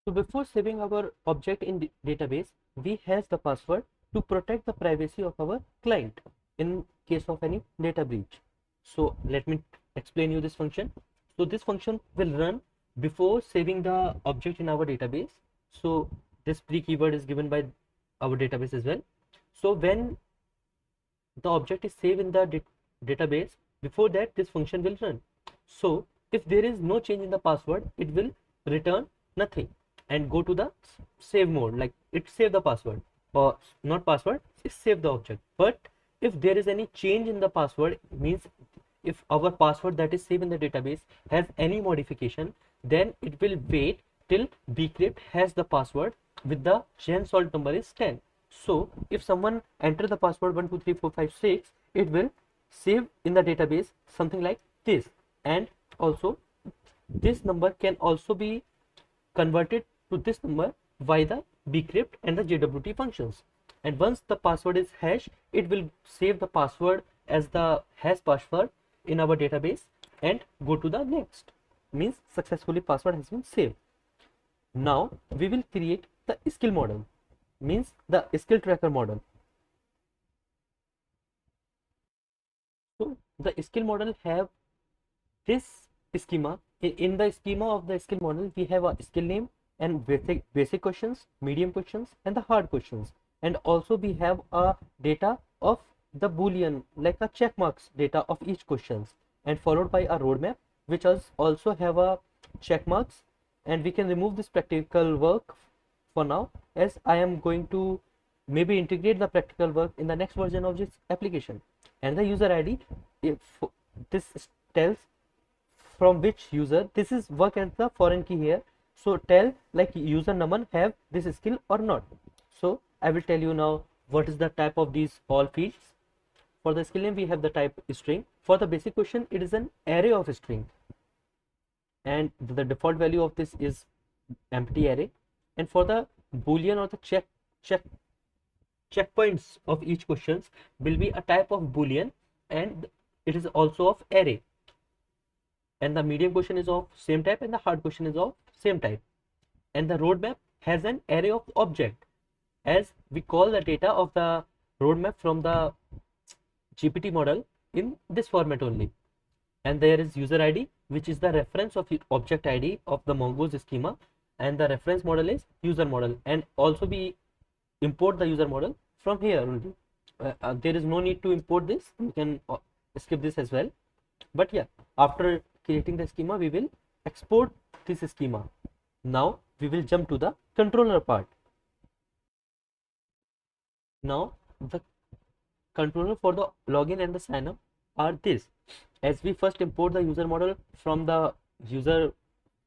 So before saving our object in the database, we has the password to protect the privacy of our client in case of any data breach. So let me explain you this function. So this function will run before saving the object in our database. So this pre keyword is given by our database as well. So when the object is saved in the database, before that this function will run. So if there is no change in the password, it will return nothing and go to the save mode, like it save the password, or not password, it save the object. But if there is any change in the password, means if our password that is saved in the database has any modification, then it will wait till bcrypt has the password with the gen salt number is 10. So if someone enter the password 123456, it will save in the database something like this, and also this number can also be converted to this number by the bcrypt and the jwt functions. And once the password is hash, it will save the password as the hash password in our database and go to the next, means successfully password has been saved. Now we will create the skill model, means the skill tracker model. So the skill model have this schema. In the schema of the skill model, we have a skill name and basic questions, medium questions, and the hard questions. And also we have a data of the boolean, like a check marks data of each questions, and followed by a roadmap which also have a check marks. And we can remove this practical work for now, as I am going to maybe integrate the practical work in the next version of this application. And the user ID, if this tells from which user, this is work as the foreign key here. So tell like user Naman have this skill or not. So I will tell you now what is the type of these all fields. For the skill name, we have the type string. For the basic question, it is an array of string, and the default value of this is empty array. And for the boolean or the checkpoints of each questions will be a type of boolean, and it is also of array. And the medium question is of same type, and the hard question is of same type. And the roadmap has an array of object, as we call the data of the roadmap from the GPT model in this format only. And there is user ID, which is the reference of object ID of the Mongoose schema, and the reference model is user model. And also we import the user model from here only. There is no need to import this, we can skip this as well. But yeah, after creating the schema, we will export this schema. Now we will jump to the controller part. Now the controller for the login and the sign up are this. As we first import the user model from the user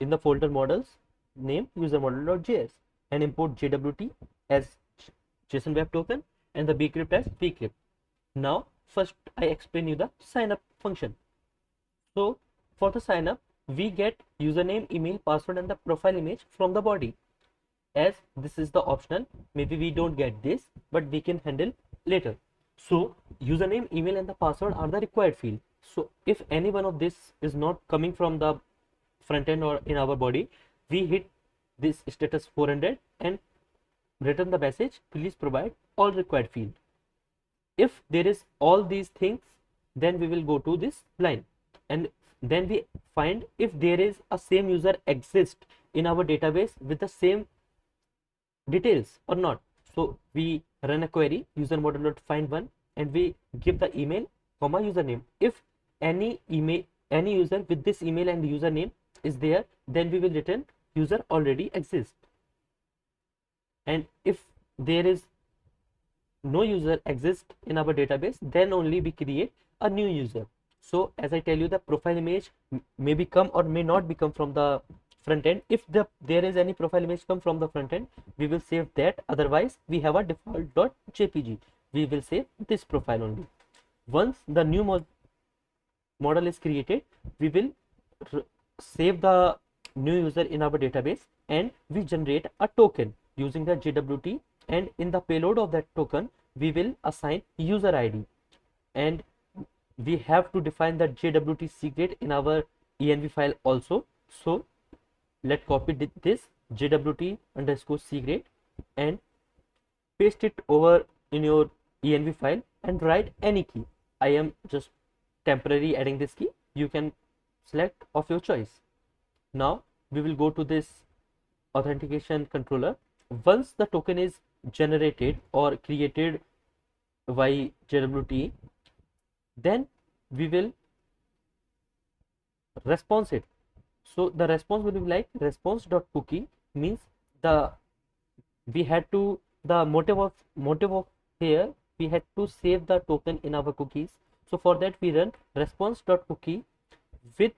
in the folder models name user model.js, and import jwt as JSON web token and the bcrypt as bcrypt. Now first I explain you the sign up function. So for the sign up, we get username, email, password, and the profile image from the body. As this is the optional, maybe we don't get this, but we can handle later. So username, email, and the password are the required field. So if any one of this is not coming from the front end or in our body, we hit this status 400 and return the message, please provide all required field. If there is all these things, then we will go to this line, and then we find if there is a same user exists in our database with the same details or not. So we run a query user model.find one, and we give the email comma username. If any user with this email and username is there, then we will return user already exists. And if there is no user exists in our database, then only we create a new user. So as I tell you, the profile image may become or may not become from the front end. If there is any profile image come from the front end, we will save that. Otherwise we have a default.jpg, we will save this profile only. Once the new model is created, we will save the new user in our database, and we generate a token using the jwt, and in the payload of that token we will assign user ID, and we have to define the jwt secret in our env file also. So let's copy this jwt underscore secret and paste it over in your env file and write any key. I am just temporarily adding this key. You can select of your choice. Now we will go to this authentication controller. Once the token is generated or created by JWT, then we will response it. So the response will be like response.cookie, means the we had to the motive of here we had to save the token in our cookies. So for that we run response.cookie with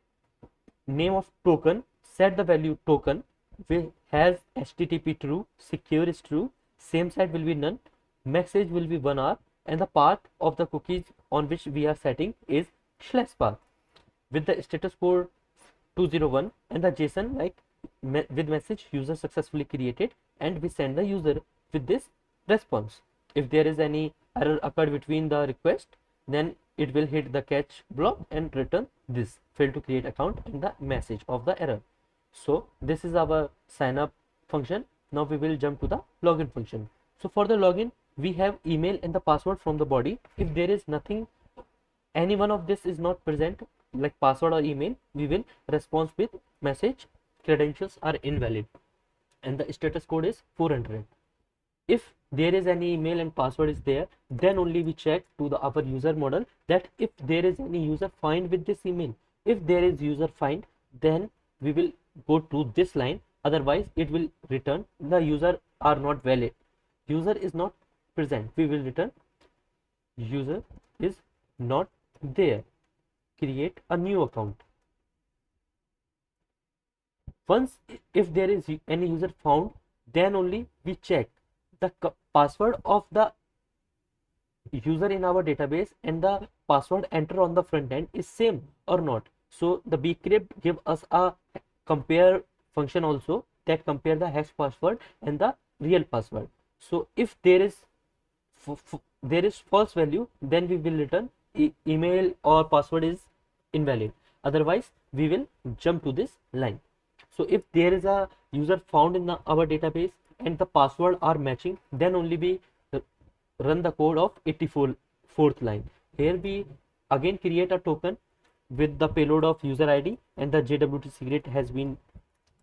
name of token, set the value token, which has http true, secure is true, same side will be none, message will be 1R, and the path of the cookies on which we are setting is /path with the status code 201 and the JSON like with message user successfully created, and we send the user with this response. If there is any error occurred between the request, then it will hit the catch block and return this failed to create account and the message of the error. So this is our sign up function. Now we will jump to the login function. So for the login we have email and the password from the body. If there is nothing, any one of this is not present like password or email, we will respond with message credentials are invalid and the status code is 400. If there is any email and password is there, then only we check to the our user model that if there is any user find with this email. If there is user find, then we will go to this line, otherwise it will return the user are not valid, user is not present. We will return user is not there, create a new account. Once if there is any user found, then only we check the password of the user in our database and the password enter on the front end is same or not. So the bcrypt give us a compare function also that compare the hash password and the real password. So if there is false value, then we will return email or password is invalid, otherwise we will jump to this line. So if there is a user found in our database and the password are matching, then only we run the code of 84th line. Here we again create a token with the payload of user ID and the JWT secret has been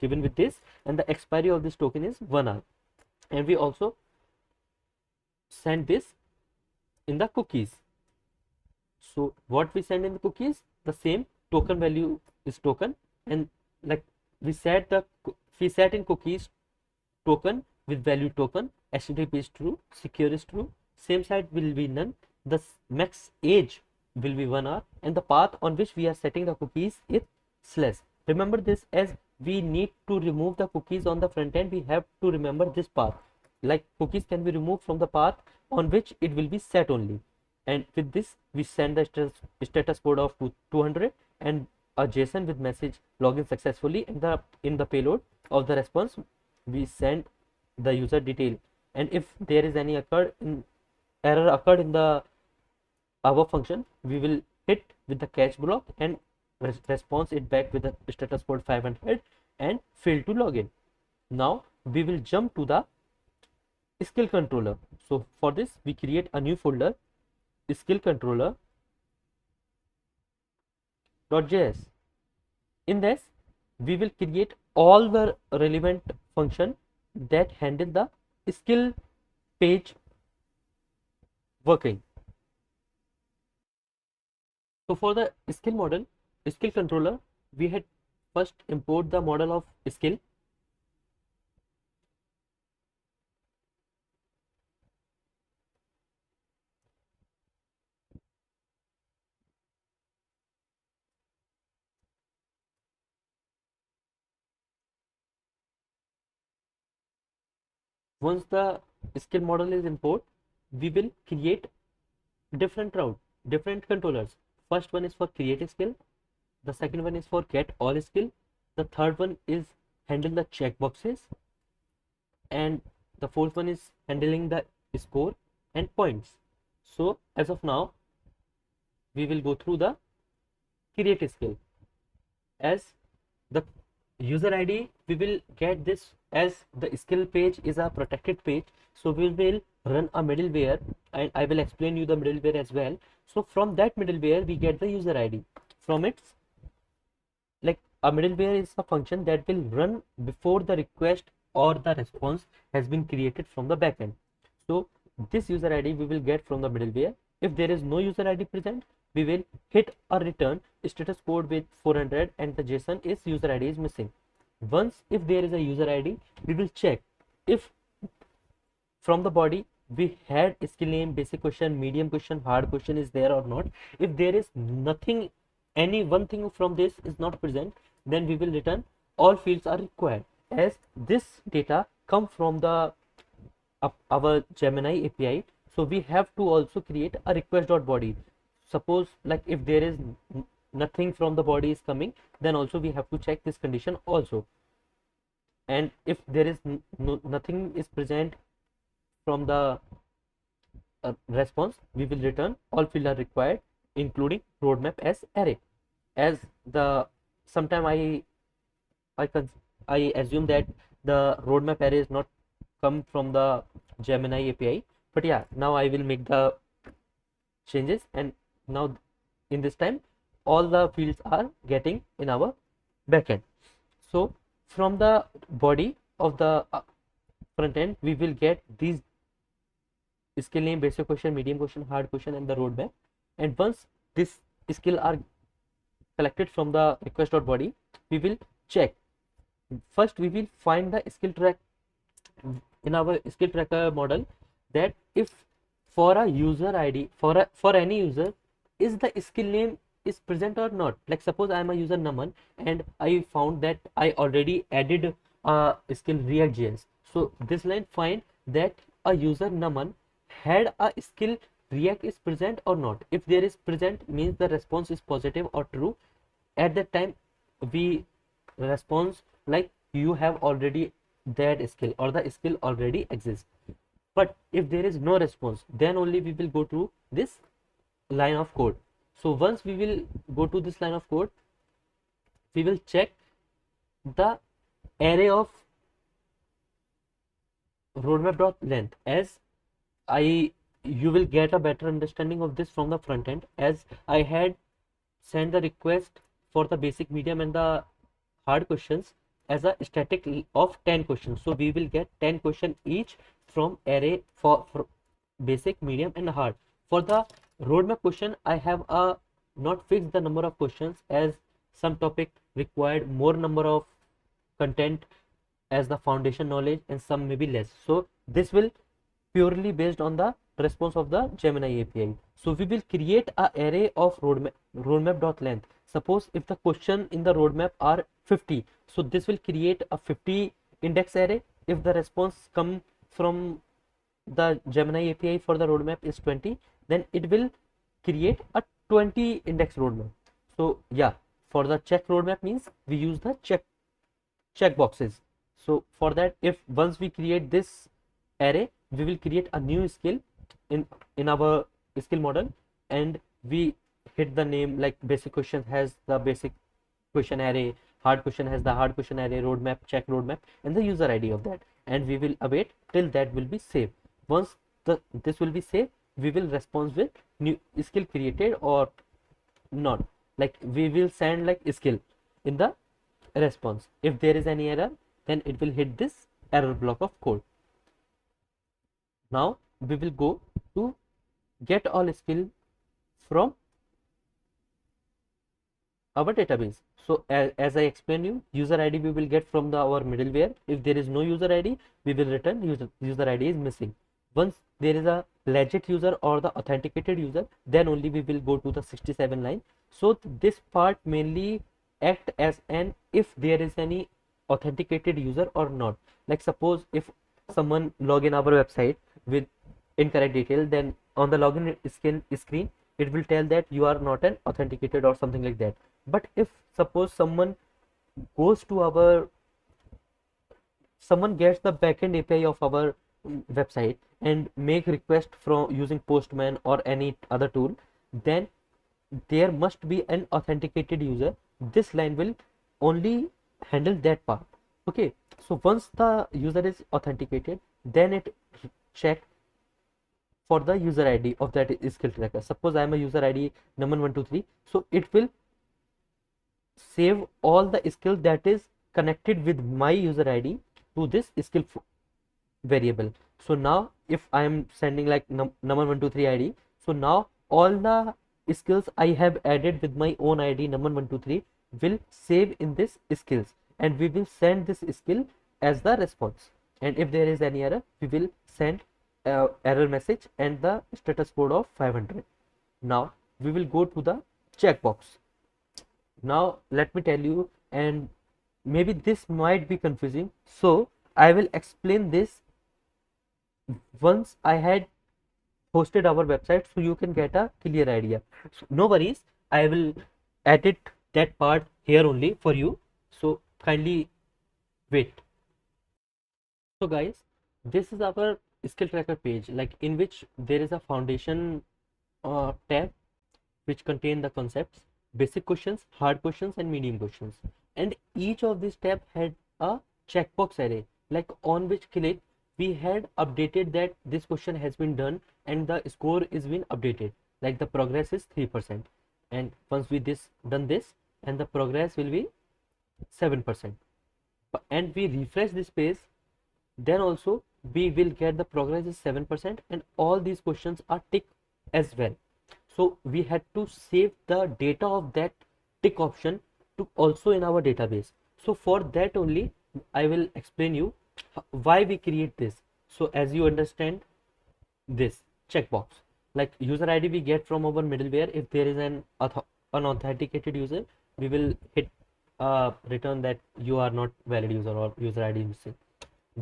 given with this, and the expiry of this token is 1 hour, and we also send this in the cookies. So what we send in the cookies, the same token value is token, and like we set in cookies token with value token, http is true, secure is true, same side will be none, the max age will be 1 hour, and the path on which we are setting the cookies is /. Remember this, as we need to remove the cookies on the front end, we have to remember this path. Like cookies can be removed from the path on which it will be set only, and with this we send the status code of 200 and a JSON with message login successfully, and in the payload of the response we send the user detail, and if there is any error occurred in the our function, we will hit with the catch block and response it back with the status code 500 and fail to login. Now we will jump to the skill controller. So for this we create a new folder, skill controller.js. in this we will create all the relevant function that handle the skill page working. So for the skill controller, we had first import the model of skill. Once the skill model is import, we will create different controllers. First one is for create skill, the second one is for get all skill, the third one is handle the checkboxes, and the fourth one is handling the score and points. So as of now we will go through the create skill. As the user ID, we will get this as the skill page is a protected page. So we will run a middleware, and I will explain you the middleware as well. So from that middleware, we get the user ID. From its, like, a middleware is a function that will run before the request or the response has been created from the backend. So this user ID we will get from the middleware. If there is no user ID present, we will hit a return status code with 400 and the JSON is user ID is missing. Once if there is a user ID, we will check if from the body we had skill name, basic question, medium question, hard question is there or not. If there is nothing, any one thing from this is not present, then we will return all fields are required, as this data come from the our Gemini API. So we have to also create a request.body. Suppose like if there is nothing from the body is coming, then also we have to check this condition also. And if there is nothing is present from the response, we will return all fields are required, including roadmap as array. As the sometime I assume that the roadmap array is not come from the Gemini API, but yeah, now I will make the changes, and now in this time all the fields are getting in our backend. So from the body of the front end, we will get these skill name, basic question, medium question, hard question, and the roadmap. And once this skill are collected from the request.body, we will check. First we will find the skill track in our skill tracker model, that if for a user ID, for any user, is the skill name is present or not. Like suppose I am a user Naman and I found that I already added a skill React.js. So this line find that a user Naman had a skill React is present or not. If there is present, means the response is positive or true. At that time we response like you have already that skill, or the skill already exists. But if there is no response, then only we will go to this line of code. So once we will go to this line of code, we will check the array of roadmap.length, as you will get a better understanding of this from the front end, as I had sent the request for the basic, medium, and the hard questions as a static of 10 questions. So we will get 10 questions each from array for basic, medium, and hard. For the roadmap question, I have not fixed the number of questions, as some topic required more number of content as the foundation knowledge, and some may be less. So this will purely based on the response of the Gemini API. So we will create a array of roadmap.length. Suppose if the question in the roadmap are 50, so this will create a 50 index array. If the response come from the Gemini API for the roadmap is 20, then it will create a 20 index roadmap. So yeah, for the check roadmap means we use the check boxes. So for that, if once we create this array, we will create a new skill in our skill model, and we hit the name, like basic question has the basic question array, hard question has the hard question array, roadmap, check roadmap, and the user ID of that, and we will await till that will be saved. Once this will be saved, we will respond with new skill created or not. Like we will send like skill in the response. If there is any error, then it will hit this error block of code. Now we will go to get all skill from our database. So as I explained you, user ID we will get from our middleware. If there is no user ID, we will return user ID is missing. Once there is a legit user or the authenticated user, then only we will go to the 67 line. So this part mainly act as an if there is any authenticated user or not. Like suppose if someone log in our website with incorrect detail, then on the login screen it will tell that you are not an authenticated or something like that. But if suppose someone goes to our gets the backend API of our website and make request from using Postman or any other tool, then there must be an authenticated user. This line will only handle that part. Okay, so once the user is authenticated, then it check for the user ID of that skill tracker. Suppose I am a user ID number123, so it will save all the skill that is connected with my user ID to this skill variable. So now if I am sending like number123 ID, so now all the skills I have added with my own ID number123 will save in this skills, and we will send this skill as the response. And if there is any error, we will send error message and the status code of 500. Now we will go to the checkbox. Now let me tell you, and maybe this might be confusing, so I will explain this once I had hosted our website, so you can get a clear idea. So no worries, I will edit that part here only for you, so kindly wait. So guys, this is our skill tracker page, like in which there is a foundation tab which contain the concepts, basic questions, hard questions and medium questions, and each of these tab had a checkbox array, like on which click we had updated that this question has been done and the score is been updated, like the progress is 3%, and once we done this, and the progress will be 7%, and we refresh this page, then also we will get the progress is 7% and all these questions are tick as well. So we had to save the data of that tick option to also in our database. So for that only I will explain you why we create this. So as you understand, this checkbox, like user ID we get from our middleware. If there is an unauthenticated user, we will hit return that you are not valid user or user ID missing.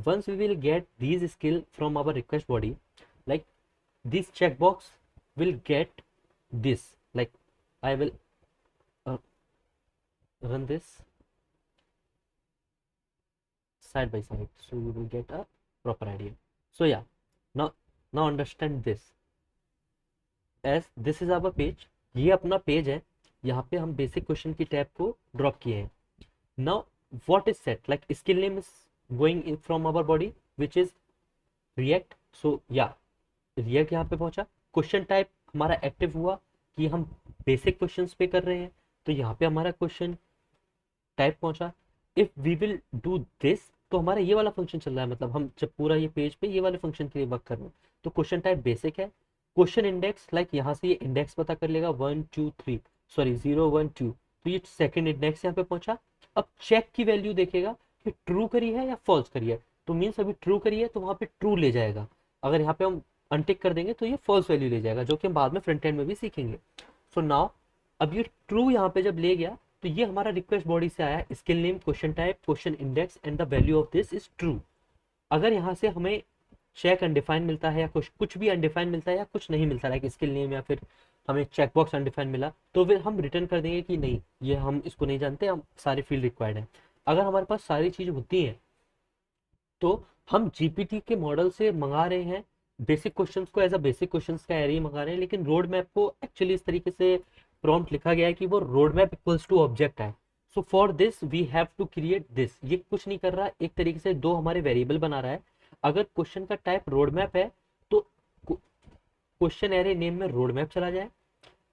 Once we will get these skill from our request body, like this checkbox will get this, like I will run this side by side, so you will get a proper idea. So yeah, now understand this, as this is our page. ये अपना page है, यहाँ पे हम basic question की tab को drop किए हैं. Now what is set, like skill name is going in from our body which is react. So yeah, react यहाँ पे पहुंचा. क्वेश्चन टाइप हमारा एक्टिव हुआ कि हम बेसिक क्वेश्चंस पे कर रहे हैं, तो यहाँ पे हमारा क्वेश्चन टाइप पहुंचा. If we will do this, तो हमारा ये वाला फंक्शन चल रहा है, मतलब हम जब पूरा ये पेज पे ये वाले फंक्शन के लिए वर्क कर रहे हैं. तो क्वेश्चन टाइप बेसिक है. क्वेश्चन इंडेक्स, लाइक यहाँ से ये इंडेक्स पता कर लेगा 1 2 3, सॉरी 0 1 2, तो ये सेकंड इंडेक्स यहाँ पे पहुंचा. अब चेक की वैल्यू देखेगा कि ट्रू करी है या फॉल्स करी है, तो मीन्स अभी ट्रू करी है तो वहां पे ट्रू ले जाएगा. अगर यहाँ पे हम अनटिक कर देंगे तो ये फॉल्स वैल्यू ले जाएगा, जो कि हम बाद में फ्रंट एंड में भी सीखेंगे. सो नाउ अब ये ट्रू यहाँ पे जब ले गया, तो ये हमारा रिक्वेस्ट बॉडी से आया skill name, question type, question index and the value of this is true. अगर यहाँ से हमें चेक अनडिफाइंड मिलता है या कुछ भी अनडिफाइंड मिलता है या कुछ नहीं मिलता है, स्किल नेम या फिर हमें चेकबॉक्स अनडिफाइंड मिला, तो फिर हम रिटर्न कर देंगे कि नहीं, ये हम इसको नहीं जानते, हम सारे फील्ड रिक्वायर्ड है. अगर हमारे पास सारी चीज होती है, तो हम जीपीटी के मॉडल से मंगा रहे हैं बेसिक क्वेश्चंस को एज अ बेसिक क्वेश्चंस का एरे मंगा रहे हैं, लेकिन रोड मैप को एक्चुअली इस तरीके से प्रॉम्प्ट लिखा गया है कि वो road map equals to object है. So for this we have to create this. ये कुछ नहीं कर रहा, एक तरीके से दो हमारे वेरिएबल बना रहा है. अगर क्वेश्चन का टाइप रोड मैप है तो क्वेश्चन एरे नेम में रोड मैप चला जाए,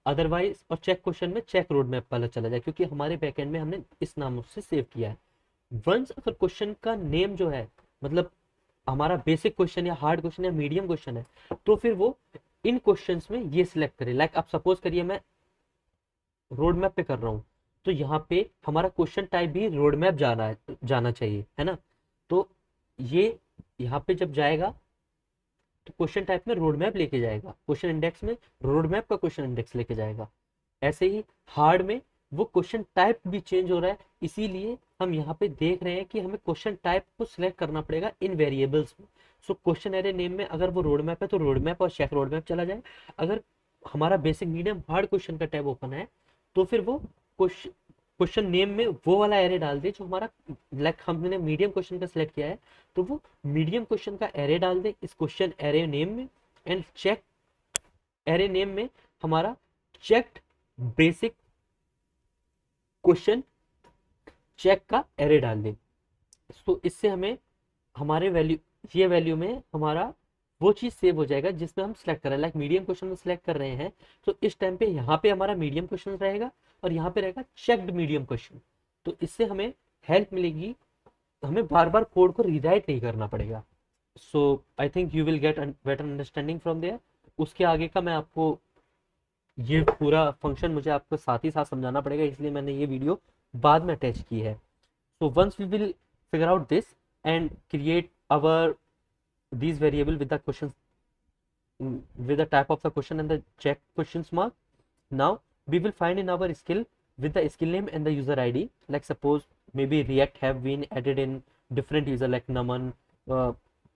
अदरवाइज और चेक क्वेश्चन में चेक रोड मैप वाला चला जाए, क्योंकि हमारे बैकएंड में हमने इस नाम से सेव किया है. वंस अगर क्वेश्चन का नेम जो है, मतलब हमारा बेसिक क्वेश्चन या हार्ड क्वेश्चन या मीडियम क्वेश्चन है, तो फिर वो इन क्वेश्चंस में ये सिलेक्ट करे. लाइक आप सपोज करिए मैं रोड मैप पे कर रहा हूँ, तो यहाँ पे हमारा क्वेश्चन टाइप भी रोड मैप जाना चाहिए, है ना. तो ये यहाँ पे जब जाएगा तो क्वेश्चन टाइप में रोड मैप लेके जाएगा, क्वेश्चन इंडेक्स में रोड मैप का क्वेश्चन इंडेक्स लेके जाएगा. ऐसे ही हार्ड में वो क्वेश्चन टाइप भी चेंज हो रहा है, इसीलिए हम यहाँ पे देख रहे हैं कि हमें क्वेश्चन टाइप को सिलेक्ट करना पड़ेगा इन वेरिएबल्स में. सो क्वेश्चन एरे नेम में अगर वो रोड मैप है तो रोड मैप और चेक रोड मैप चला जाए. अगर हमारा बेसिक मीडियम हार्ड क्वेश्चन का टैब ओपन है, तो फिर वो क्वेश्चन नेम में वो वाला एरे डाल दे जो हमारा, लाइक हमने मीडियम क्वेश्चन का सिलेक्ट किया है, तो वो मीडियम क्वेश्चन का एरे डाल दे इस क्वेश्चन एरे नेम में, एंड चेक एरे नेम में हमारा चेक्ड बेसिक क्वेश्चन चेक का एरे डाल दें। तो इससे हमें हमारे वैल्यू, ये वैल्यू में हमारा वो चीज सेव हो जाएगा जिसमें हम सिलेक्ट कर रहे हैं। लाइक मीडियम क्वेश्चन में सिलेक्ट कर रहे हैं तो इस टाइम पे यहाँ पे हमारा मीडियम क्वेश्चन रहेगा और यहाँ पे रहेगा चेक्ड मीडियम क्वेश्चन। तो इससे हमें हेल्प मिलेगी, हमें बार बार कोड को रीराइट नहीं करना पड़ेगा। So I think you will get better understanding from there. उसके आगे का मैं आपको, ये पूरा फंक्शन मुझे आपको साथ ही साथ समझाना पड़ेगा, इसलिए मैंने ये वीडियो बाद में अटैच की है। So once we will figure out this and create our these variable with the questions, with the type of the question and the check questions mark, now we will find in our skill with the skill name and the user ID. Like suppose maybe React have been added in different user like Naman,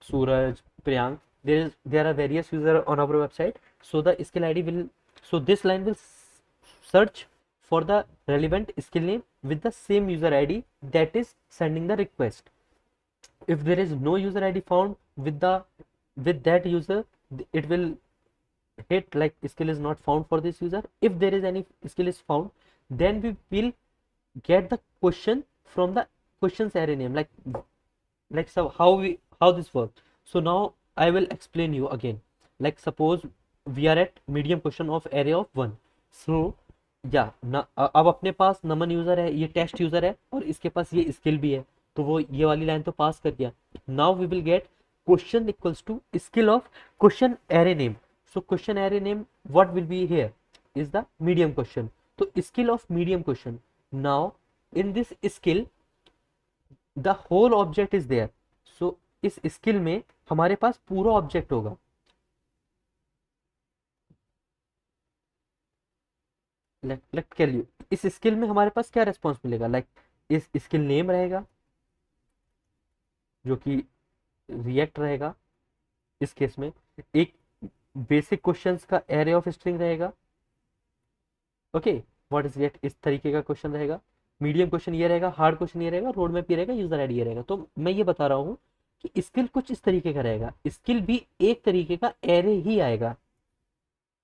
Suraj, Priyank. There are various user on our website. So the skill ID will, so this line will search for the relevant skill name with the same user ID that is sending the request. If there is no user ID found with that user, it will hit like skill is not found for this user. If there is any skill is found, then we will get the question from the questions array name. Like so how this works. So now I will explain you again. Like suppose we are at medium question of array of 1. So या ना अब अपने पास नमन user है, ये test user है और इसके पास ये स्किल भी है, तो वो ये वाली लाइन तो पास कर दिया। Now we will get question equals to skill of question array name. So question array name what will be here is the medium question, तो skill of medium question. Now in this skill the whole object is there. So इस skill में हमारे पास पूरा object होगा। Let tell you, इस skill में हमारे पास क्या रेस्पॉन्स मिलेगा। लाइक इस स्किल नेम रहेगा जो कि रिएक्ट रहेगा इस केस में, एक बेसिक क्वेश्चंस का एरे ऑफ स्ट्रिंग रहेगा। ओके, व्हाट इज रिएक्ट, इस तरीके का क्वेश्चन रहेगा। मीडियम क्वेश्चन ये रहेगा, हार्ड क्वेश्चन ये रहेगा, रोड मैप ये रहेगा, यूजर आईडी ये रहेगा। तो मैं ये बता रहा हूँ कि स्किल कुछ इस तरीके का रहेगा, स्किल भी एक तरीके का एरे ही आएगा।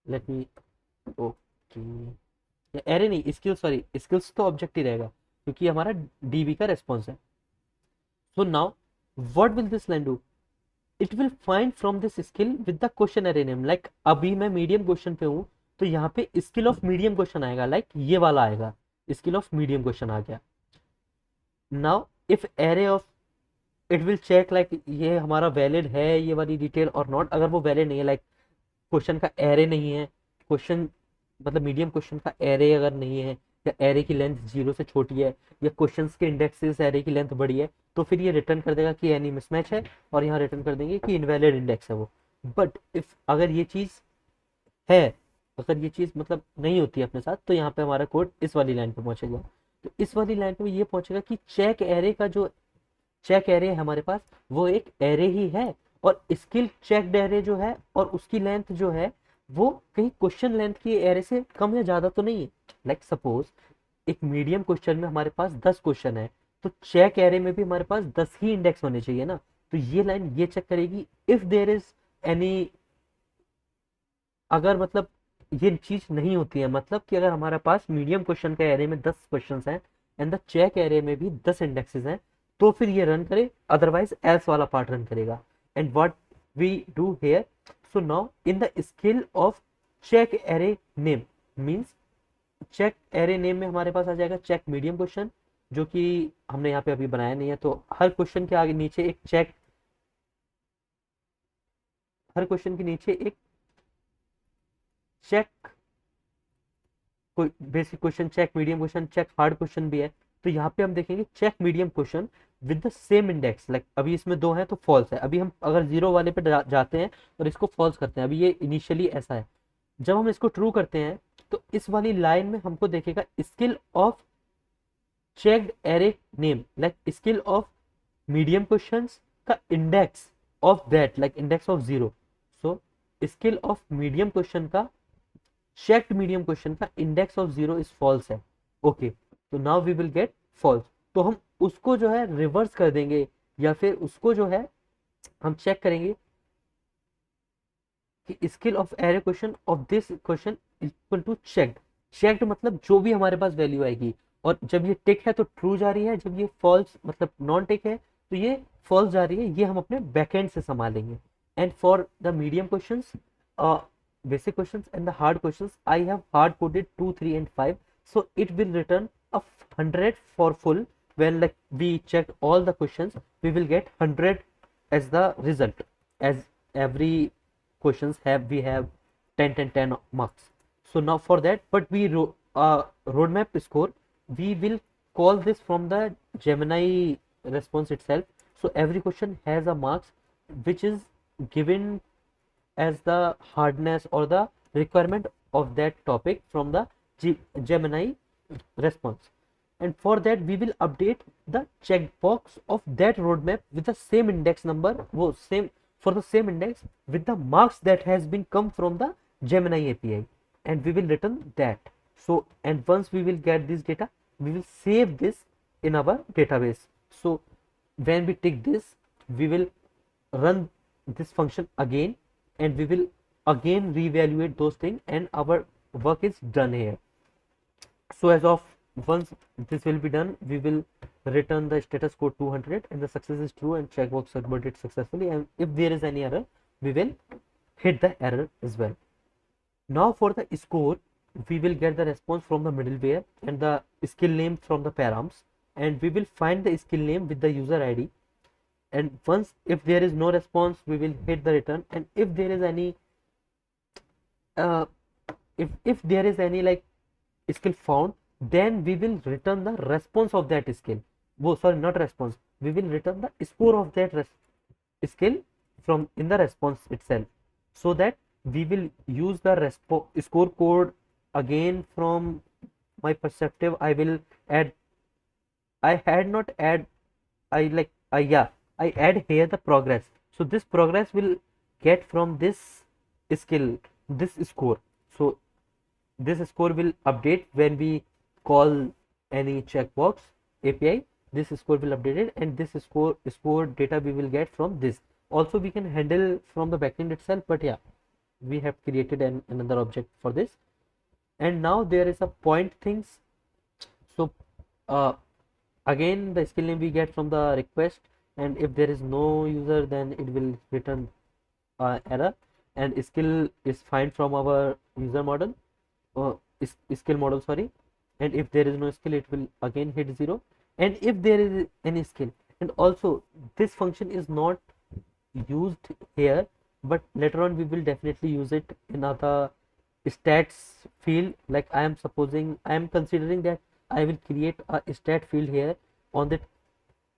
लेट मी, ओके, एरे नहीं स्किल, सॉरी स्किल्स तो ऑब्जेक्ट ही रहेगा क्योंकि हमारा डीबी का रेस्पॉन्स है। So now what will this line do, it will find from this skill with the question array name. Like अभी मैं मीडियम क्वेश्चन पे हूँ तो यहाँ पे स्किल ऑफ मीडियम क्वेश्चन आएगा, लाइक ये वाला आएगा, स्किल ऑफ मीडियम क्वेश्चन आ गया। Now if array of, it will check like ये हमारा वैलिड है ये वाली डिटेल और नॉट। अगर वो वैलिड नहीं है, लाइक क्वेश्चन का एरे नहीं है, क्वेश्चन मतलब मीडियम क्वेश्चन का एरे अगर नहीं है, या एरे की लेंथ 0 से छोटी है, या क्वेश्चंस के इंडेक्स से एरे की लेंथ बड़ी है, तो फिर ये रिटर्न कर देगा कि एनी मिसमैच है और यहाँ रिटर्न कर देंगे कि इनवैलिड इंडेक्स है वो। बट इफ अगर ये चीज़ है, अगर ये चीज़ मतलब नहीं होती है अपने साथ, तो यहाँ पे हमारा कोड इस वाली लाइन पे पहुंचेगा। तो इस वाली लाइन पे ये पहुंचेगा कि चेक एरे का जो चेक एरे है हमारे पास वो एक एरे ही है, और स्किल चेक्ड एरे जो है और उसकी लेंथ जो है वो कहीं क्वेश्चन लेंथ की एरे से कम या ज्यादा तो नहीं है। लाइक सपोज एक मीडियम क्वेश्चन में हमारे पास 10 क्वेश्चन है, तो चेक एरे में भी हमारे पास 10 ही इंडेक्स होने चाहिए ना। तो ये लाइन ये चेक करेगी इफ देयर इज एनी, अगर मतलब ये चीज नहीं होती है, मतलब कि अगर हमारे पास मीडियम क्वेश्चन के एरे में 10 क्वेश्चन हैं एंड द चेक एरे में भी 10 इंडेक्सेस हैं, तो फिर ये रन करे, अदरवाइज एल्स वाला पार्ट रन करेगा। And what we do here, so now in the skill of check array name means check array name में हमारे पास आ जाएगा चेक मीडियम क्वेश्चन, जो कि हमने यहाँ पे अभी बनाया नहीं है। तो हर क्वेश्चन के आगे नीचे एक चेक, हर क्वेश्चन के नीचे एक चेक, कोई basic question, check medium question, check hard question भी है। तो यहाँ पे हम देखेंगे check medium question with the same index. Like अभी इसमें 2 है तो फॉल्स है, अभी हम अगर 0 वाले पे जाते हैं और इसको फॉल्स करते हैं, अभी ये इनिशियली ऐसा है। जब हम इसको ट्रू करते हैं तो इस वाली लाइन में हमको देखेगा skill of checked array name, like skill of medium questions का index of that, like index of 0। So skill of medium question का, चेक्ड मीडियम क्वेश्चन का इंडेक्स ऑफ 0 इज फॉल्स है। ओके, तो now we will get false. तो हम उसको जो है रिवर्स कर देंगे, या फिर उसको जो है हम चेक करेंगे कि skill of array question of this question equal to checked. Checked मतलब जो भी हमारे पास वैल्यू आएगी और जब ये टिक है तो ट्रू जा रही है, जब ये फॉल्स मतलब नॉन टिक है तो ये फॉल्स जा रही है। ये हम अपने बैकएंड से संभालेंगे। And for the medium questions, basic questions and the hard questions, I have hard coded 2, 3 and 5, so it will return a 100 for full. When like we check all the questions, we will get 100 as the result, as every questions have we have 10 10 10 marks. So now for that, but we roadmap score, we will call this from the Gemini response itself. So every question has a marks which is given as the hardness or the requirement of that topic from the Gemini response. And for that we will update the checkbox of that roadmap with the same index number, same for the same index with the marks that has been come from the Gemini API, and we will return that. So and once we will get this data, we will save this in our database. So when we tick this, we will run this function again, and we will again reevaluate those things, and our work is done here. So as of once this will be done, we will return the status code 200 and the success is true and checkbox submitted successfully, and if there is any error we will hit the error as well. Now for the score, we will get the response from the middleware and the skill name from the params, and we will find the skill name with the user ID. And once if there is no response, we will hit the return, and if there is any uh, if there is any like skill found, then we will return the response of that skill. Sorry, not response, we will return the score of that skill from in the response itself, so that we will use the score code again. From my perspective, I will add, I had not add, I like yeah, I add here the progress. So this progress will get from this skill, this score. So this score will update when we call any checkbox API. This score will update it, and this score data we will get from this. Also we can handle from the backend itself, but yeah, we have created another object for this. And now there is a point things. So uh, again the skill name we get from the request, and if there is no user, then it will return error, and skill is find from our user model, skill model, sorry. And if there is no skill, it will again hit 0, and if there is any skill. And also this function is not used here, but later on we will definitely use it in other stats field. Like I am considering that I will create a stat field here on that,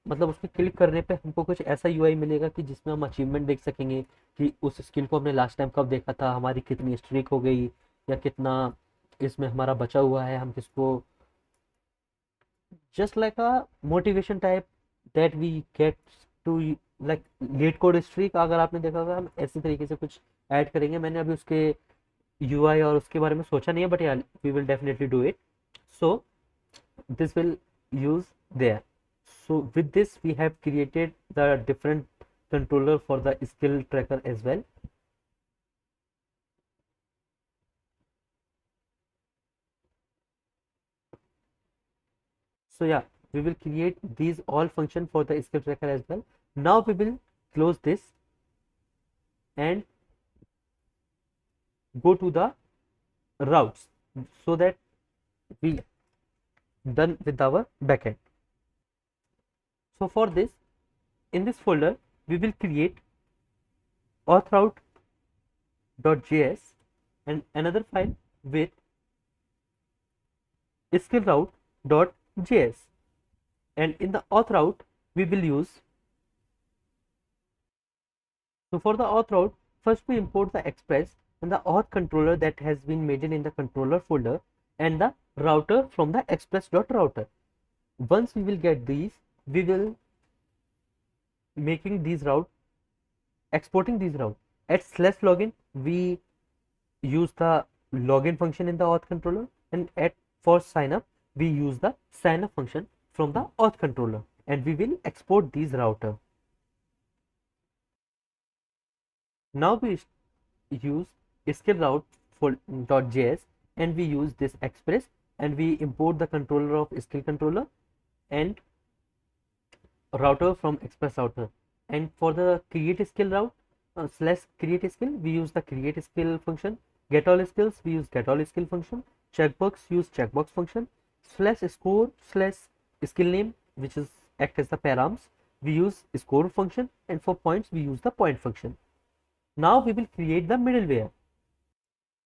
मतलब उस पर click करने पे हमको कुछ ऐसा UI मिलेगा कि जिसमें हम अचीवमेंट देख सकेंगे कि उस स्किल को हमने लास्ट टाइम कब देखा था, हमारी कितनी स्ट्रीक हो गई, या कितना इसमें हमारा बचा हुआ है, हम किसको, just like a motivation type that we get to like LeetCode streak. अगर आपने देखा होगा, हम ऐसी तरीके से कुछ ऐड करेंगे। मैंने अभी उसके यूआई और उसके बारे में सोचा नहीं है, बट यार we will definitely do it. So this will use there. So with this we have created the different controller for the skill tracker as well. So yeah, we will create these all function for the skill tracker as well. Now we will close this and go to the routes, so that we done with our backend. So for this, in this folder we will create authroute.js and another file with skillroute.js, and in the auth route we will use, so for the auth route, first we import the express and the auth controller that has been made in the controller folder, and the router from the express.router. Once we will get these, we will making these route, exporting these route. At /login we use the login function in the auth controller, and at for sign up we use the sign up function from the auth controller, and we will export these router. Now we use skill route for .js, and we use this express, and we import the controller of skill controller and router from express router. And for the create skill route slash create skill, we use the create skill function. Get all skills, we use get all skill function. Checkbox, use checkbox function. Slash score slash skill name, which is act as the params, we use score function. And for points, we use the point function. Now we will create the middleware.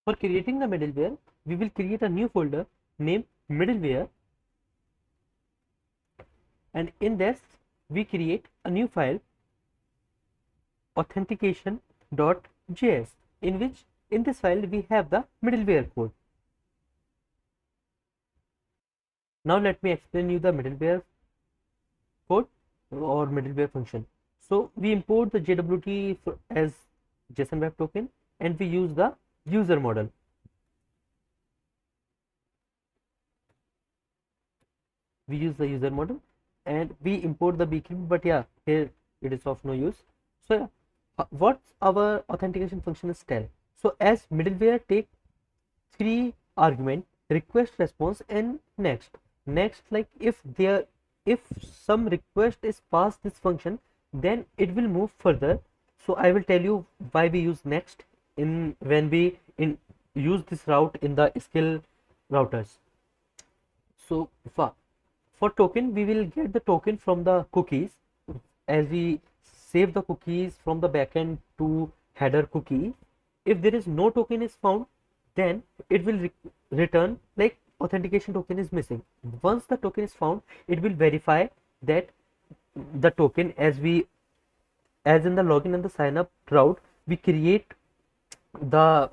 For creating the middleware, we will create a new folder named middleware, and in this we create a new file authentication.js, in which in this file we have the middleware code. Now let me explain you the middleware code or middleware function. So we import the JWT as JSON Web Token, and we use the user model. We use the user model and we import the beacon, but yeah, here it is of no use. So what our authentication function is tell. So as middleware take 3 argument: request, response, and next. Next, like if some request is passed this function, then it will move further. So I will tell you why we use next in when we use this route in the skill routers. So for token, we will get the token from the cookies as we save the cookies from the backend to header cookie. If there is no token is found, then it will return like authentication token is missing. Once the token is found, it will verify that the token, as in the login and the sign up route, we create the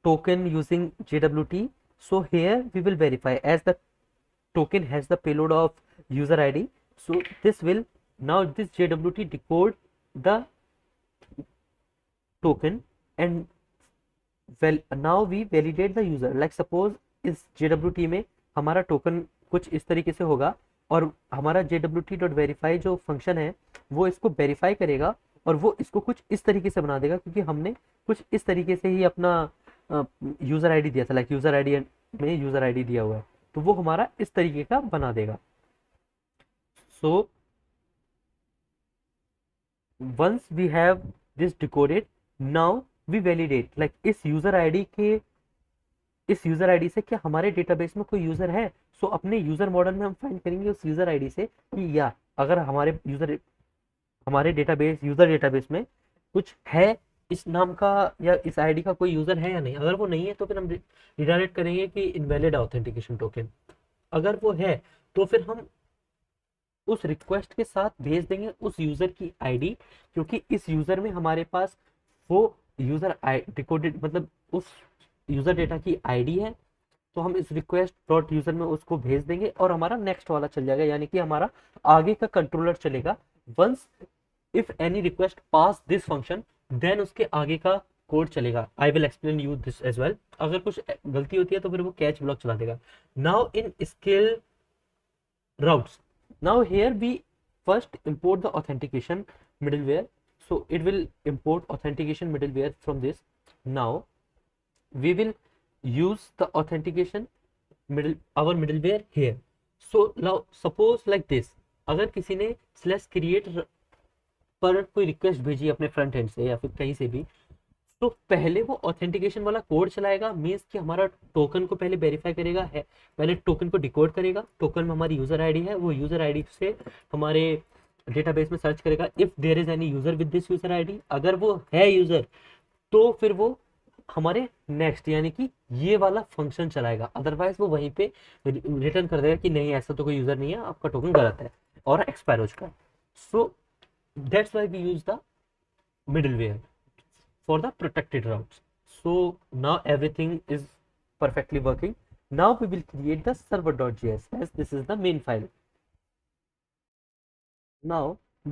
token using JWT. So here we will verify as the token has the payload of user ID. So this JWT decode the token, and now we validate the user. Like suppose इस JWT में हमारा token कुछ इस तरीके से होगा, और हमारा JWT.verify जो फंक्शन है वो इसको वेरीफाई करेगा और वो इसको कुछ इस तरीके से बना देगा, क्योंकि हमने कुछ इस तरीके से ही अपना यूजर आईडी दिया था, लाइक यूजर आईडी में यूजर आईडी दिया हुआ है, तो वो हमारा इस तरीके का बना देगा. So once we have this decoded, now we validate like इस यूजर आईडी से क्या हमारे डेटाबेस में कोई यूजर है. सो अपने यूजर मॉडल में हम फाइंड करेंगे उस यूजर आईडी से कि या अगर हमारे यूजर डेटाबेस में कुछ है इस नाम का या इस आईडी का कोई यूजर है या नहीं. अगर वो नहीं है तो फिर हम रिडायरेक्ट करेंगे कि इनवैलिड ऑथेंटिकेशन टोकन. अगर वो है तो फिर हम उस रिक्वेस्ट के साथ भेज देंगे उस यूजर की आईडी, क्योंकि इस यूजर में हमारे पास वो यूजर डिकोडेड मतलब उस यूजर डेटा की आईडी है. तो हम इस रिक्वेस्ट डॉट यूजर में उसको भेज देंगे और हमारा नेक्स्ट वाला चल जाएगा, यानी कि हमारा आगे का कंट्रोलर चलेगा. Once if any request pass this function, then उसके आगे का कोड चलेगा. I will explain you this as well. अगर कुछ गलती होती है तो फिर वो कैच ब्लॉक चला देगा. Now in skill routes, now here we first import the authentication middleware. So it will import authentication middleware from this. Now we will use the authentication our middleware here. So now suppose like this, अगर किसी ने /create पर कोई request भेजी अपने front end से या फिर कहीं से भी, तो पहले वो ऑथेंटिकेशन वाला कोड चलाएगा. मींस कि हमारा टोकन को पहले वेरीफाई करेगा, है पहले टोकन को डिकोड करेगा. टोकन में हमारी यूजर आईडी है, वो यूजर आईडी से हमारे डेटाबेस में सर्च करेगा if there is any user with this user ID. अगर वो है यूजर तो फिर वो हमारे नेक्स्ट यानी कि ये वाला फंक्शन चलाएगा. अदरवाइज वो वहीं पे रिटर्न कर देगा कि नहीं ऐसा तो कोई यूजर नहीं है, आपका टोकन गलत है और एक्सपायर हो चुका है. So that's why we use the middleware for the protected routes. So now everything is perfectly working. Now we will create the server.js as this is the main file. Now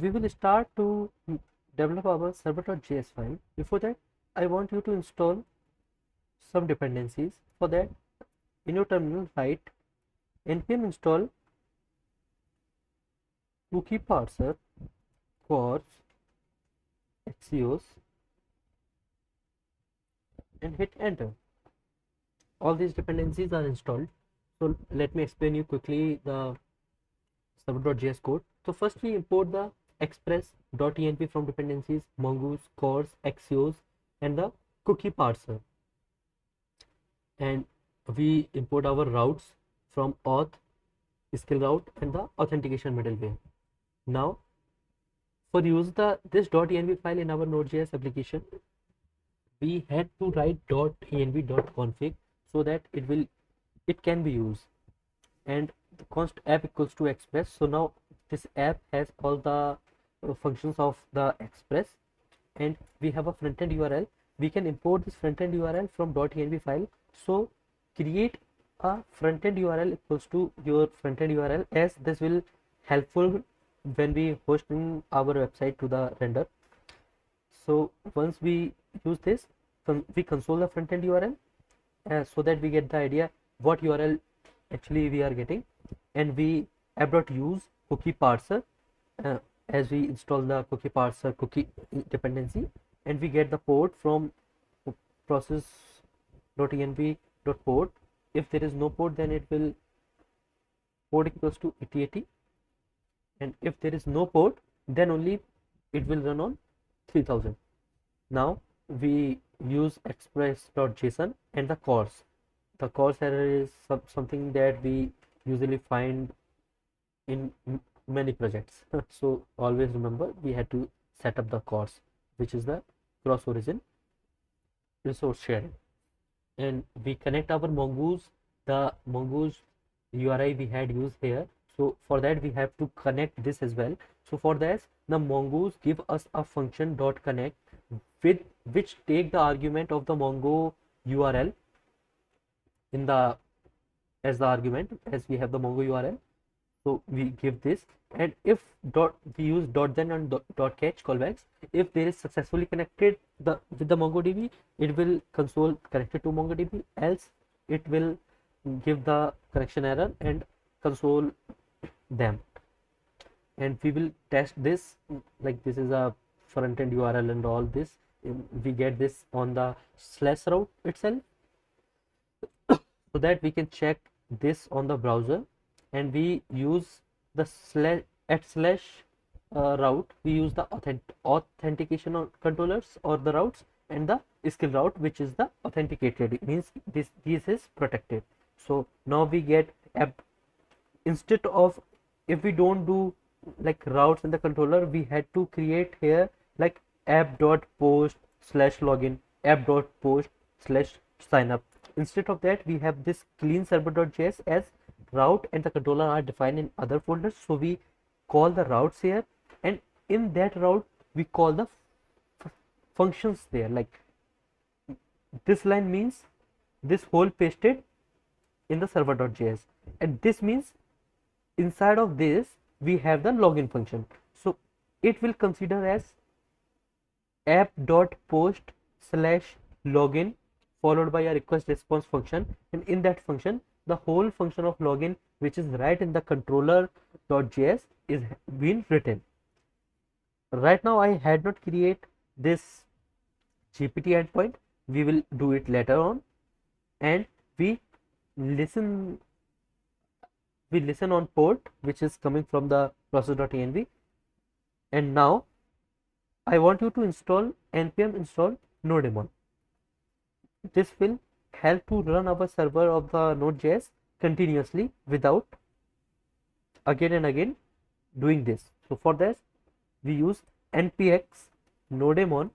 we will start to develop our server.js file. Before that, I want you to install some dependencies. For that, in your terminal write npm install cookie parser cors axios and hit enter. all these dependencies are installed. So let me explain you quickly the server.js code. So first we import the express.env from dependencies, mongoose, cores, axios, and the cookie parser. And we import our routes from auth, skill route, and the authentication middleware. Now, for use this .env file in our Node.js application, we had to write .env.config so that it can be used, and the const app equals to express. So now this app has all the functions of the express, and we have a front-end URL. We can import this front-end URL from .env file. So create a front-end URL equals to your front-end URL, as this will helpful when we hosting our website to the render. So once we use this, we console the front-end URL so that we get the idea what URL actually we are getting, and we app.use cookie parser as we install the cookie parser cookie dependency, and we get the port from process.env.port. If there is no port, then it will port equals to 8080, and if there is no port, then only it will run on 3000. Now we use express.json and the cores. The cores error is something that we usually find in many projects. So always remember we had to set up the cores, which is the cross origin resource sharing, and we connect our mongoose, the mongoose URI we had used here. So for that we have to connect this as well. So for this, the mongoose give us a function .connect with which take the argument of the mongo URL in the as the argument, as we have the mongo URL. So we give this, and if we use .then and .catch callbacks. If there is successfully connected with the MongoDB, it will console connected to MongoDB, else it will give the connection error and console them. And we will test this, like this is a front end URL and all this. We get this on the slash route itself, so that we can check this on the browser, and we use the route. We use the authentication controllers or the routes, and the skill route, which is the authenticated. It means this is protected. So now we get app. Instead of, if we don't do like routes in the controller, we had to create here like app.post/login, app.post/signup. Instead of that, we have this clean server.js as route, and the controller are defined in other folders. So we call the routes here, and in that route we call the functions there. Like this line means this whole pasted in the server.js, and this means inside of this we have the login function. So it will consider as app.post/login followed by a request response function, and in that function the whole function of login, which is right in the controller.js, is been written. Right now I had not create this GPT endpoint. We will do it later on, and we listen on port which is coming from the process.env. And now I want you to install npm install nodemon. This will help to run our server of the Node.js continuously without again and again doing this. So for this we use npx nodemon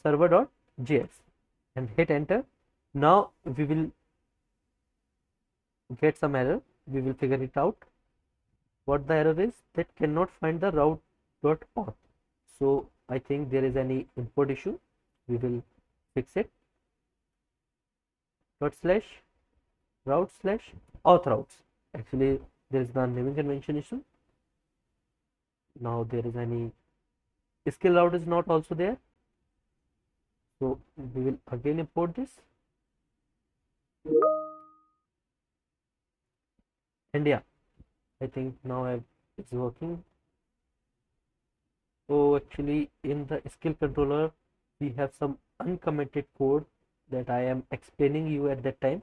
server.js and hit enter. Now we will get some error. We will figure it out. What the error is, that cannot find the route.auth. So I think there is any import issue. We will fix it. /route/auth routes. Actually there is the naming convention issue. Now there is any skill route is not also there. So we will again import this. And yeah, I think now it's working. So actually in the skill controller we have some uncommented code that I am explaining you at that time,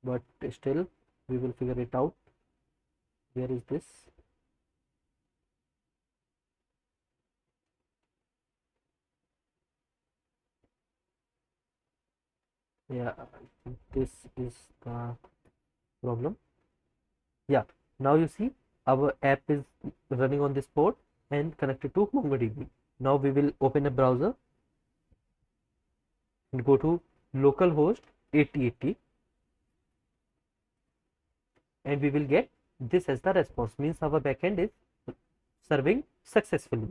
but still we will figure it out. Where is this? Yeah, I think this is the problem. Yeah, now you see our app is running on this port and connected to MongoDB. Now we will open a browser and go to localhost 8080, and we will get this as the response, means our backend is serving successfully.